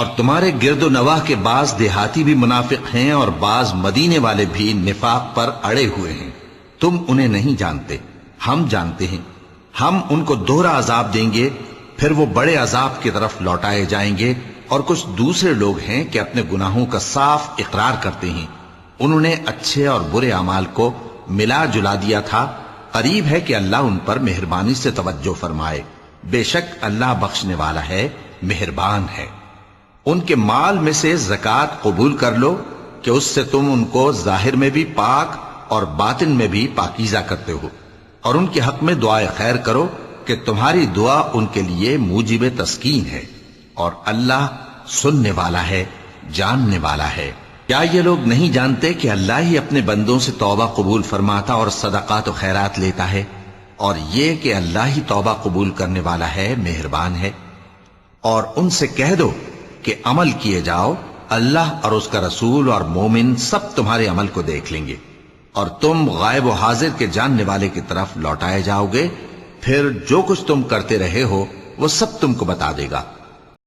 اور تمہارے گرد و نواح کے بعض دیہاتی بھی منافق ہیں اور بعض مدینے والے بھی نفاق پر اڑے ہوئے ہیں، تم انہیں نہیں جانتے، ہم جانتے ہیں۔ ہم ان کو دوہرا عذاب دیں گے، پھر وہ بڑے عذاب کی طرف لوٹائے جائیں گے۔ اور کچھ دوسرے لوگ ہیں کہ اپنے گناہوں کا صاف اقرار کرتے ہیں، انہوں نے اچھے اور برے اعمال کو ملا جلا دیا تھا۔ قریب ہے کہ اللہ ان پر مہربانی سے توجہ فرمائے، بے شک اللہ بخشنے والا ہے، مہربان ہے۔ ان کے مال میں سے زکوٰۃ قبول کر لو کہ اس سے تم ان کو ظاہر میں بھی پاک اور باطن میں بھی پاکیزہ کرتے ہو، اور ان کے حق میں دعائے خیر کرو کہ تمہاری دعا ان کے لیے موجب تسکین ہے، اور اللہ سننے والا ہے، جاننے والا ہے۔ کیا یہ لوگ نہیں جانتے کہ اللہ ہی اپنے بندوں سے توبہ قبول فرماتا اور صدقات و خیرات لیتا ہے، اور یہ کہ اللہ ہی توبہ قبول کرنے والا ہے، مہربان ہے۔ اور ان سے کہہ دو کہ عمل کیے جاؤ، اللہ اور اس کا رسول اور مومن سب تمہارے عمل کو دیکھ لیں گے، اور تم غائب و حاضر کے جاننے والے کی طرف لوٹائے جاؤ گے، پھر جو کچھ تم کرتے رہے ہو وہ سب تم کو بتا دے گا۔